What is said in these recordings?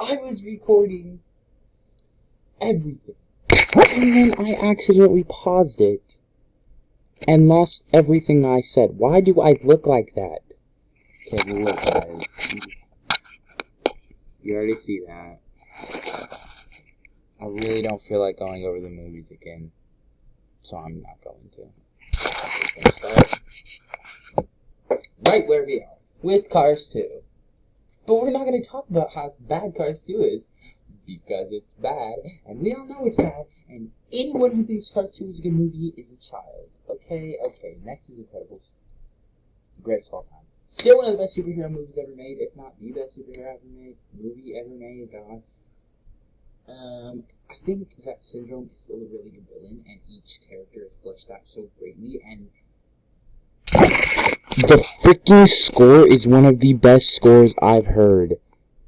I was recording everything. And then I accidentally paused it and lost everything I said. Why do I look like that? Okay, look, guys. You already see that. I really don't feel like going over the movies again, so I'm not going to. I'm gonna start right where we are, with Cars 2. But we're not going to talk about how bad Cars 2 is, because it's bad, and we all know it's bad, and anyone who thinks Cars 2 is a good movie is a child. Okay, next is Incredibles. Greatest of all time. Still one of the best superhero movies ever made, if not the best superhero movie ever made, God. I think that Syndrome is still a really good villain, and each character is fleshed out so greatly, and the freaking score is one of the best scores I've heard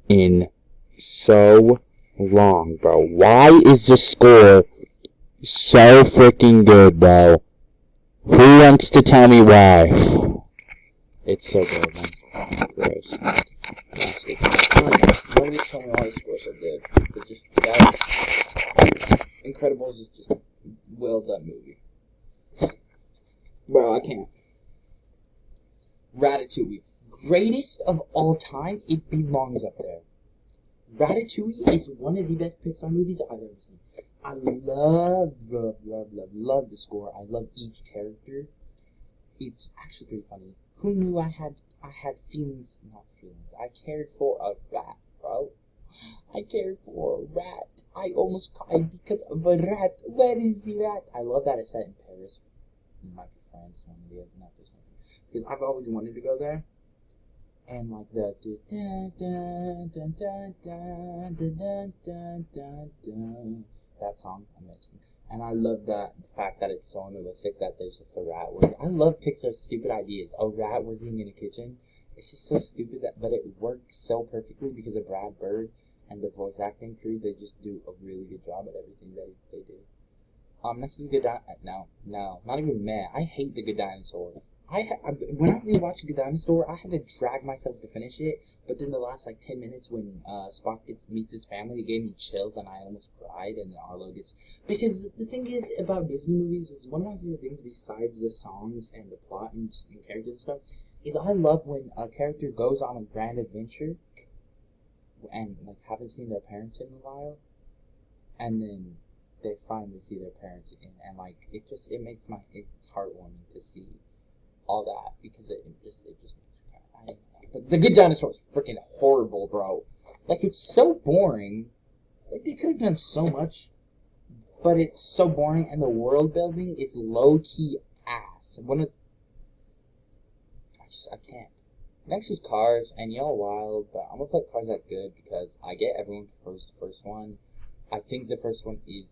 in so long, bro. Why is the score so freaking good, bro? Who wants to tell me why? It's so good, man. Gross. Nobody tell me why the score's so good. But just, guys, Incredibles is just a well done movie. Bro, I can't. Ratatouille. Greatest of all time, it belongs up there. Ratatouille is one of the best Pixar movies I've ever seen. I love the score. I love each character. It's actually pretty funny. Who knew I had feelings? Not feelings. I cared for a rat, bro. I cared for a rat. I almost cried because of a rat. Where is the rat? I love that it's set in Paris. It might be France, one of the other, not the same. Because I've always wanted to go there. And like the that song, amazing. And I love the fact that it's so unrealistic that there's just a rat working. I love Pixar's stupid ideas. A rat working in a kitchen. It's just so stupid but it works so perfectly because of Brad Bird and the voice acting crew. They just do a really good job at everything they do. Next is Good Dinosaur. No, not even mad. I hate The Good Dinosaur. When I rewatched The Good Dinosaur, I had to drag myself to finish it, but then the last 10 minutes when Spock meets his family, it gave me chills and I almost cried, and then Arlo gets... Because the thing is about Disney movies is one of my favorite things besides the songs and the plot and characters and stuff, is I love when a character goes on a grand adventure and like haven't seen their parents in a while, and then they finally see their parents again, and like it makes it's heartwarming to see all that, because it just but The Good Dinosaur is freaking horrible, bro. Like, it's so boring. Like, they could have done so much, but it's so boring, and the world building is low-key ass. I can't. Next is Cars, and y'all wild, but I'm gonna put Cars at good, because I get everyone prefers the first one. I think the first one is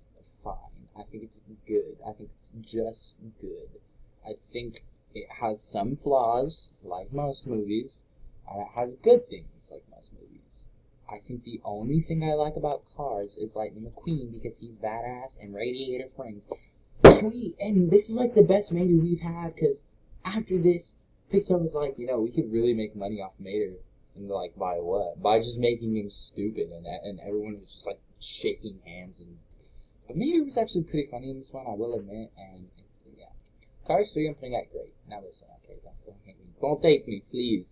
fine. I think it's good. I think it's just good. I think it has some flaws, like most movies, and it has good things, like most movies. I think the only thing I like about Cars is Lightning McQueen, because he's badass, and Radiator Springs. And this is like the best Mater we've had, because after this, Pixar was like, we could really make money off Mater. And they're like, by what? By just making him stupid, and everyone was just like shaking hands. But Mater was actually pretty funny in this one, I will admit, and yeah. Cars 3 I'm putting at great. Now listen, okay, don't hate me. Don't take me, please.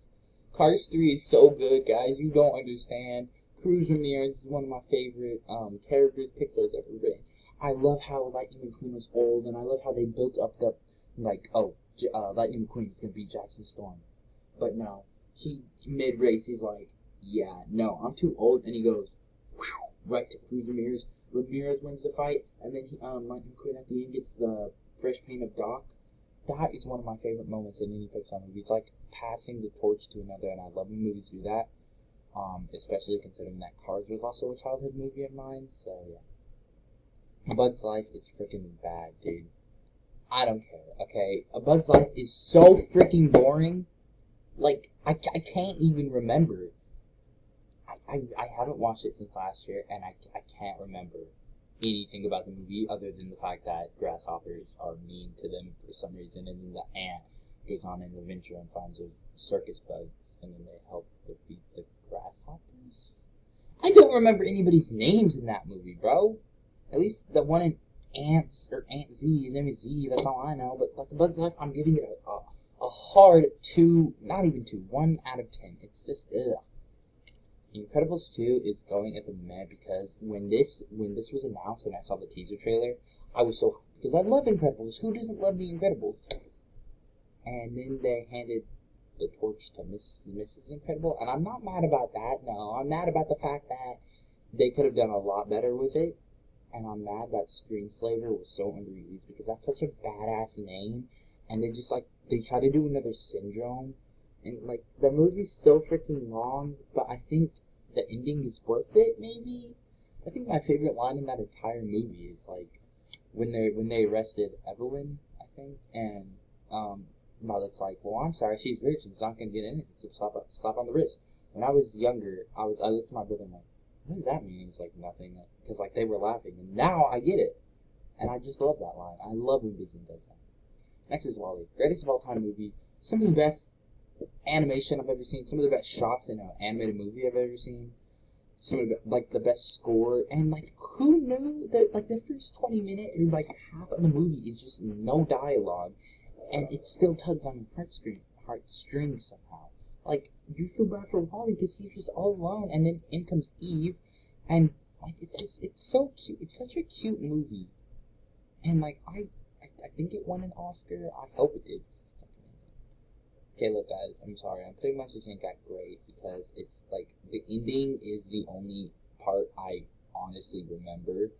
Cars 3 is so good, guys. You don't understand. Cruz Ramirez is one of my favorite characters Pixar's ever written. I love how Lightning McQueen was old, and I love how they built up the, Lightning McQueen is going to be Jackson Storm. But no, mid-race, he's like, yeah, no, I'm too old, and he goes, right to Cruz Ramirez. Ramirez wins the fight, and then Lightning McQueen at the end gets the fresh paint of Doc. That is one of my favorite moments in any Pixar movie. It's like passing the torch to another, and I love when movies do that. Especially considering that Cars was also a childhood movie of mine, so yeah. A Bug's Life is freaking bad, dude. I don't care, okay? A Bug's Life is so freaking boring. Like, I can't even remember. I haven't watched it since last year, and I can't remember anything about the movie other than the fact that grasshoppers are mean to them for some reason, and then the ant goes on an adventure and finds a circus bugs, and then they help defeat the grasshoppers. I don't remember anybody's names in that movie, bro. At least the one in Aunt Z, his name is Z, that's all I know. But like Bugs Life, I'm giving it a hard 2, not even 2, 1 out of 10. It's just, ugh. Incredibles 2 is going at the meh because when this was announced and I saw the teaser trailer, I was so, because I love Incredibles. Who doesn't love the Incredibles? And then they handed the torch to Mrs. Incredible, and I'm not mad about that. No, I'm mad about the fact that they could have done a lot better with it, and I'm mad that Screenslaver was so underused because that's such a badass name, and they just like they try to do another Syndrome, and like the movie's so freaking long, but I think the ending is worth it. Maybe I think my favorite line in that entire movie is like when they arrested Evelyn, I think, and Mother's like, well, I'm sorry, she's rich and she's not gonna get in it. So slap on the wrist. When I was younger, I looked at my brother and like, what does that mean? He's like, nothing, because like they were laughing, and now I get it, and I just love that line. I love when Disney does that. Next is Wally, greatest of all time movie. Some of the best animation I've ever seen. Some of the best shots in an animated movie I've ever seen. Some of the best score, and like who knew that like the first 20 minutes or like half of the movie is just no dialogue. And it still tugs on your heartstrings somehow. Like, you feel bad for Wally because he's just all alone, and then in comes Eve, and, like, it's so cute. It's such a cute movie. And, like, I think it won an Oscar. I hope it did. Okay, look, guys, I'm sorry. I'm putting my suit at great because it's, like, the ending is the only part I honestly remember.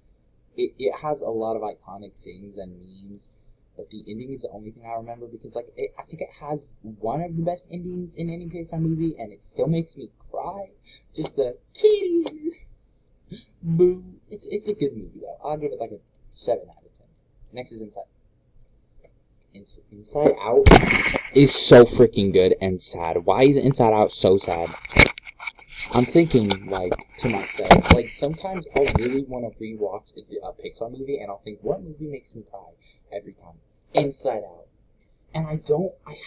It has a lot of iconic things and memes, but the ending is the only thing I remember because, like, I think it has one of the best endings in any Pixar movie, and it still makes me cry. Just the kitty, boo. It's a good movie though. I'll give it like a 7 out of 10. Next is Inside. Inside Out is so freaking good and sad. Why is Inside Out so sad? I'm thinking, like, to myself, like, sometimes I really want to rewatch a Pixar movie, and I'll think, what movie makes me cry every time? Inside Out. And I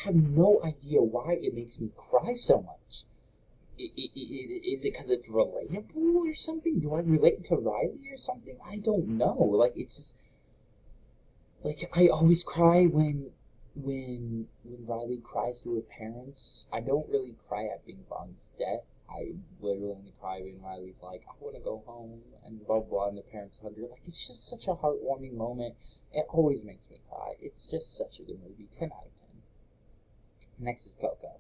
have no idea why it makes me cry so much. Is it because it's relatable or something? Do I relate to Riley or something? I don't know. Like, it's just, like, I always cry when Riley cries to her parents. I don't really cry at Bing Bong's death. I literally only cry when Riley's like, I want to go home, and blah, blah, and the parents hug her. Like, it's just such a heartwarming moment. It always makes me cry. It's just such a good movie. 10 out of 10. Next is Coco.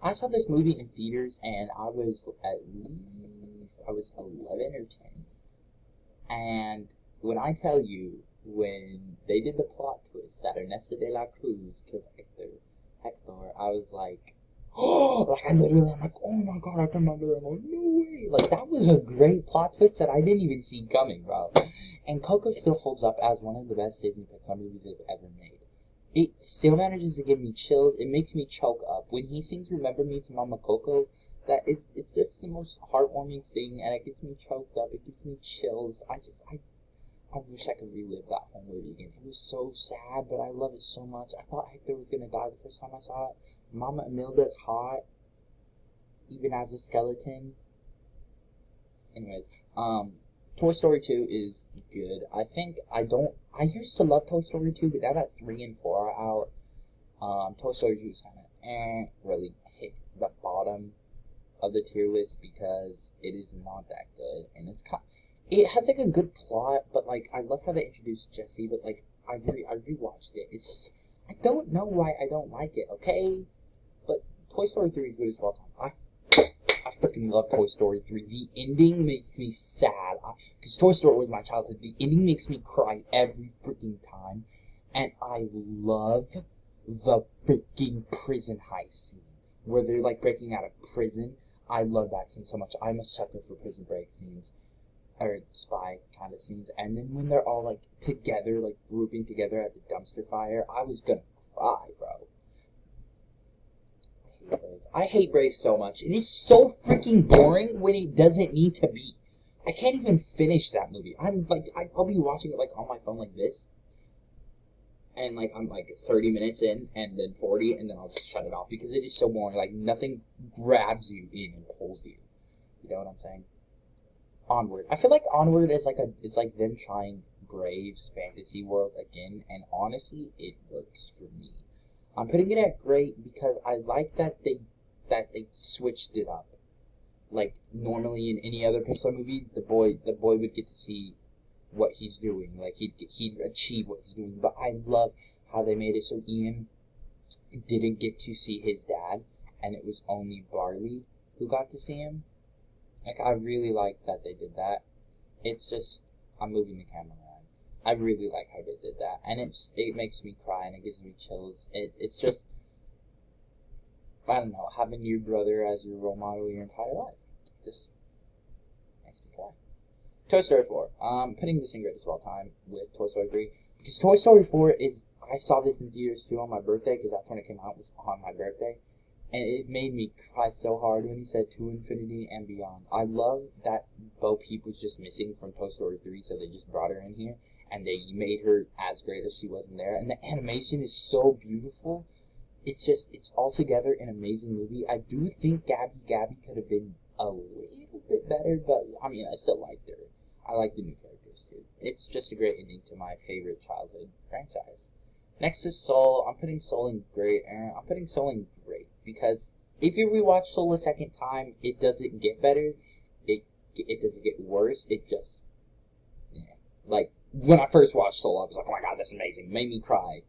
I saw this movie in theaters, and I was 11 or 10. And when I tell you, when they did the plot twist that Ernesto de la Cruz killed Hector, I was like, oh, like I'm like, oh my god, I can remember that. I'm like, no way. Like, that was a great plot twist that I didn't even see coming, bro. And Coco still holds up as one of the best Disney Pixar movies they've ever made. It still manages to give me chills. It makes me choke up. When he sings Remember Me to Mama Coco, it's just the most heartwarming thing, and it gets me choked up. It gives me chills. I wish I could relive that whole movie again. It was so sad, but I love it so much. I thought Hector was gonna die the first time I saw it. Mama Imelda's hot, even as a skeleton. Anyways, Toy Story 2 is good. I used to love Toy Story 2, but now that 3 and 4 are out, Toy Story 2 is kind of, really hit the bottom of the tier list because it is not that good, and it has, like, a good plot, but, like, I love how they introduced Jessie, but, like, I rewatched it. It's just, I don't know why I don't like it, okay? But Toy Story 3 is good as well. I freaking love Toy Story 3. The ending makes me sad. Because Toy Story was my childhood. The ending makes me cry every freaking time. And I love the freaking prison heist scene. Where they're, like, breaking out of prison. I love that scene so much. I'm a sucker for prison break scenes. Or spy kind of scenes. And then when they're all, like, together, like, grouping together at the dumpster fire, I was gonna cry, bro. I hate Brave so much. It is so freaking boring when it doesn't need to be. I can't even finish that movie. I'll be watching it, like, on my phone like this. And, like, I'm, like, 30 minutes in, and then 40, and then I'll just shut it off. Because it is so boring. Like, nothing grabs you in and pulls you. You know what I'm saying? Onward. I feel like Onward is like it's like them trying Brave's fantasy world again, and honestly, it works for me. I'm putting it at great because I like that they switched it up. Like normally in any other Pixar movie, the boy would get to see what he's doing. Like he'd achieve what he's doing. But I love how they made it so Ian didn't get to see his dad, and it was only Barley who got to see him. Like I really like that they did that. It's just I'm moving the camera around. I really like how they did that, and it makes me cry and it gives me chills. It's just I don't know, having your brother as your role model your entire life just makes me cry. Toy Story 4. Putting this in greatest of all time with Toy Story 3 because Toy Story 4 is I saw this in theaters too on my birthday because that's when it came out, was on my birthday. And it made me cry so hard when he said to infinity and beyond. I love that Bo Peep was just missing from Toy Story 3, so they just brought her in here, and they made her as great as she wasn't there. And the animation is so beautiful. It's altogether an amazing movie. I do think Gabby could have been a little bit better, but, I mean, I still liked her. I like the new characters, too. It's just a great ending to my favorite childhood franchise. Next is Soul. I'm putting Soul in great, and I'm putting Soul in great because if you rewatch Soul a second time, it doesn't get better. It doesn't get worse. It just, yeah. Like when I first watched Soul, I was like, oh my god, that's amazing. It made me cry.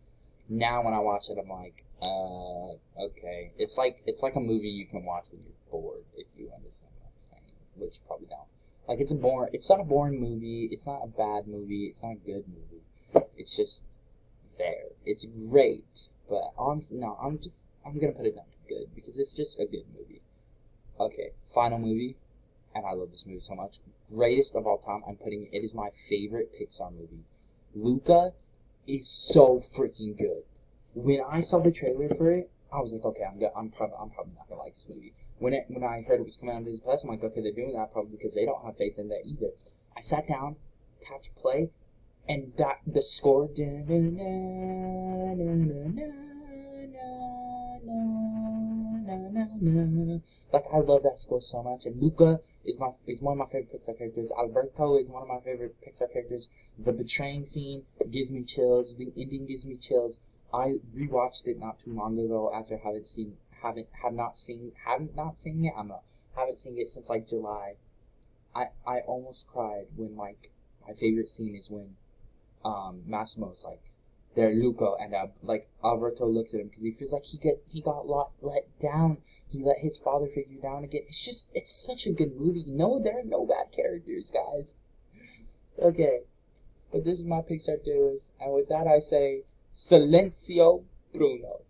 Now when I watch it, I'm like, okay. It's like a movie you can watch when you're bored, if you understand what I'm saying, which you probably don't. Like it's not a boring movie. It's not a bad movie. It's not a good movie. It's just there. It's great, but honestly, no, I'm gonna put it down to good because it's just a good movie. Okay, final movie, and I love this movie so much. Greatest of all time. I'm putting it is my favorite Pixar movie. Luca is so freaking good. When I saw the trailer for it, I was like, okay, I'm probably not gonna like this movie. When I heard it was coming out of Disney Plus, I'm like, okay, they're doing that probably because they don't have faith in that either. I sat down, tapped play. And that the score, like I love that score so much. And Luca is one of my favorite Pixar characters. Alberto is one of my favorite Pixar characters. The betraying scene gives me chills. The ending gives me chills. I rewatched it not too long ago after haven't seen it since like July. I almost cried when like my favorite scene is when Massimo's like, there, Luca, and like Alberto looks at him because he feels like he got let down. He let his father figure down again. It's such a good movie. No, there are no bad characters, guys. Okay, but this is my Pixar Tours, and with that I say, Silencio Bruno.